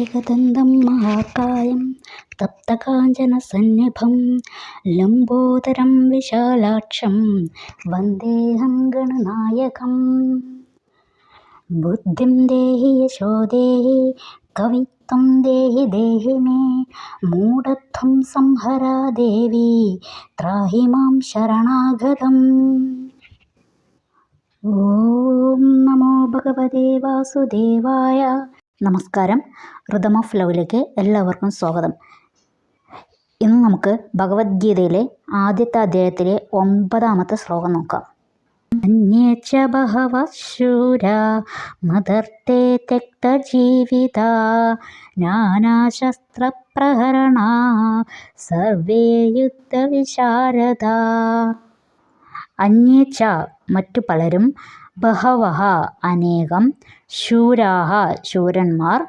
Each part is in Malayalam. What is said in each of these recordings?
एकदन्तं महाकायं तप्तकाञ्चनसन्निभं लम्बोदरं विशालाक्षं वन्देऽहं गणनायकम्। बुद्धिं देहि यशो देहि कवित्वं देहि देहि मे मूढत्वं संहरा देवी त्राहि मां शरणागतम्। ഓം നമോ ഭഗവതേ വാസുദേവായ. നമസ്കാരം. ഋതം ഓഫ് ലവിലേക്ക് എല്ലാവർക്കും സ്വാഗതം. ഇന്ന് നമുക്ക് ഭഗവത്ഗീതയിലെ ആദ്യത്തെ അധ്യായത്തിലെ 9-ാമത്തെ ശ്ലോകം നോക്കാം. അന്യേച്ച ബഹവഃ ശൂരാ മദർത്തേ ത്യക്തജീവിതാ നാനാശസ്ത്രപ്രഹരണാ സർവേ യുദ്ധവിശാരദാ. അന്യേച്ച മറ്റു പലരും, ബഹവഹ അനേകം, ശൂരാഹ ശൂരന്മാർ,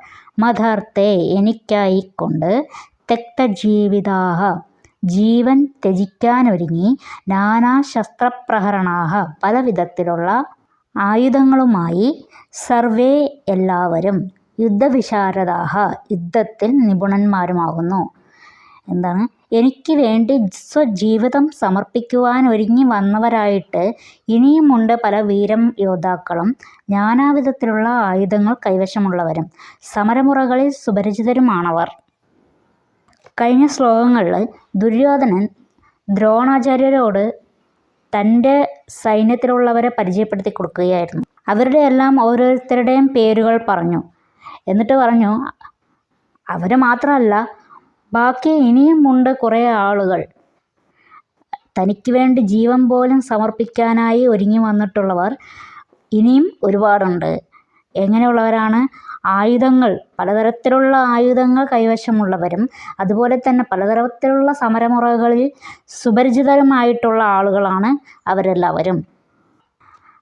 മദാർത്ഥേ എനിക്കായിക്കൊണ്ട്, തെക്തജീവിതാഹ ജീവൻ ത്യജിക്കാനൊരുങ്ങി, നാനാശസ്ത്രപ്രഹരണാഹ പല വിധത്തിലുള്ള ആയുധങ്ങളുമായി, സർവേ എല്ലാവരും, യുദ്ധവിശാരദാഹ യുദ്ധത്തിൽ നിപുണന്മാരുമാകുന്നു. എന്താണ്? എനിക്ക് വേണ്ടി സ്വജീവിതം സമർപ്പിക്കുവാൻ ഒരുങ്ങി വന്നവരായിട്ട് ഇനിയുമുണ്ട് പല വീരം യോദ്ധാക്കളും, നാനാവിധത്തിലുള്ള ആയുധങ്ങൾ കൈവശമുള്ളവരും, സമരമുറകളിൽ സുപരിചിതരുമാണവർ. കഴിഞ്ഞ ശ്ലോകങ്ങളിൽ ദുര്യോധനൻ ദ്രോണാചാര്യരോട് തൻ്റെ സൈന്യത്തിലുള്ളവരെ പരിചയപ്പെടുത്തി കൊടുക്കുകയായിരുന്നു. അവരുടെ എല്ലാം ഓരോരുത്തരുടെയും പേരുകൾ പറഞ്ഞു. എന്നിട്ട് പറഞ്ഞു, അവർ മാത്രമല്ല, ബാക്കി ഇനിയുമുണ്ട് കുറേ ആളുകൾ, തനിക്ക് വേണ്ടി ജീവൻ പോലും സമർപ്പിക്കാനായി ഒരുങ്ങി വന്നിട്ടുള്ളവർ ഇനിയും ഒരുപാടുണ്ട്. എങ്ങനെയുള്ളവരാണ്? ആയുധങ്ങൾ, പലതരത്തിലുള്ള ആയുധങ്ങൾ കൈവശമുള്ളവരും, അതുപോലെ തന്നെ പലതരത്തിലുള്ള സമരമുറകളിൽ സുപരിചിതരുമായിട്ടുള്ള ആളുകളാണ് അവരെല്ലാവരും.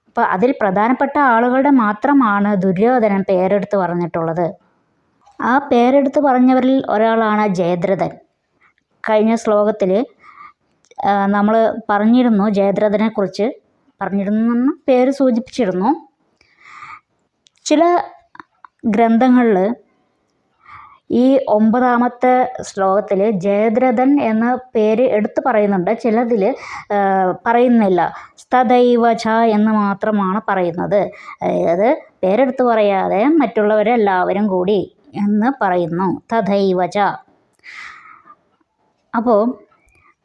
അപ്പോൾ അതിൽ പ്രധാനപ്പെട്ട ആളുകളുടെ മാത്രമാണ് ദുര്യോധനൻ പേരെടുത്ത് പറഞ്ഞിട്ടുള്ളത്. ആ പേരെടുത്ത് പറഞ്ഞവരിൽ ഒരാളാണ് ജയദ്രഥൻ. കഴിഞ്ഞ ശ്ലോകത്തിൽ നമ്മൾ പറഞ്ഞിരുന്നു, ജയദ്രഥനെ കുറിച്ച് പറഞ്ഞിരുന്നു, പേര് സൂചിപ്പിച്ചിരുന്നു. ചില ഗ്രന്ഥങ്ങളിൽ ഈ 9-ാമത്തെ ശ്ലോകത്തിൽ ജയദ്രഥൻ എന്ന പേര് എടുത്തു പറയുന്നുണ്ട്, ചിലതിൽ പറയുന്നില്ല. തഥൈവച എന്ന് മാത്രമാണ് പറയുന്നത്. അതായത് പേരെടുത്ത് പറയാതെ മറ്റുള്ളവരെല്ലാവരും കൂടി എന്ന് പറയുന്നു, തഥൈവച. അപ്പോൾ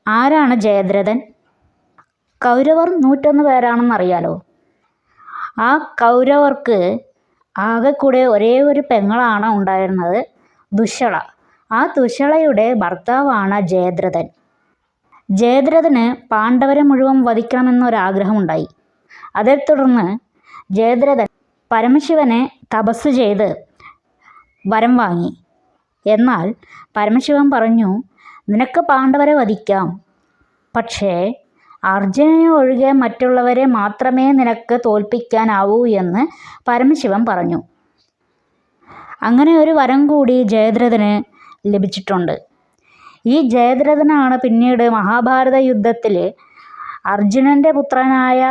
ആരാണ് ജയദ്രഥൻ? കൗരവർ 101 പേരാണെന്നറിയാലോ. ആ കൗരവർക്ക് ആകെ കൂടെ ഒരേ ഒരു പെങ്ങളാണ് ഉണ്ടായിരുന്നത്, ദുശ്ശള. ആ ദുശ്ശളയുടെ ഭർത്താവാണ് ജയദ്രഥൻ. ജയദ്രഥന് പാണ്ഡവരെ മുഴുവൻ വധിക്കണമെന്നൊരാഗ്രഹമുണ്ടായി. അതേ തുടർന്ന് ജയദ്രഥൻ പരമശിവനെ തപസ് ചെയ്ത് വരം വാങ്ങി. എന്നാൽ പരമശിവൻ പറഞ്ഞു, നിനക്ക് പാണ്ഡവരെ വധിക്കാം, പക്ഷേ അർജുനനെ ഒഴികെ മറ്റുള്ളവരെ മാത്രമേ നിനക്ക് തോൽപ്പിക്കാനാവൂ എന്ന് പരമശിവൻ പറഞ്ഞു. അങ്ങനെ ഒരു വരം കൂടി ജയദ്രഥന് ലഭിച്ചിട്ടുണ്ട്. ഈ ജയദ്രഥനാണ് പിന്നീട് മഹാഭാരത യുദ്ധത്തിൽ അർജുനൻ്റെ പുത്രനായ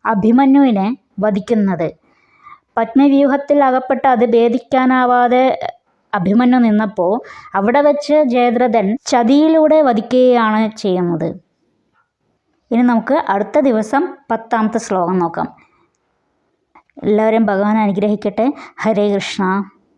അഭിമന്യുവിനെ വധിക്കുന്നത്. പത്മവ്യൂഹത്തിൽ അകപ്പെട്ട് അത് ഭേദിക്കാനാവാതെ അഭിമന്യു നിന്നപ്പോൾ അവിടെ വെച്ച് ജയദ്രഥൻ ചതിയിലൂടെ വധിക്കുകയാണ് ചെയ്യുന്നത്. ഇനി നമുക്ക് അടുത്ത ദിവസം 10-ാമത്തെ ശ്ലോകം നോക്കാം. എല്ലാവരും ഭഗവാൻ അനുഗ്രഹിക്കട്ടെ. ഹരേ കൃഷ്ണ.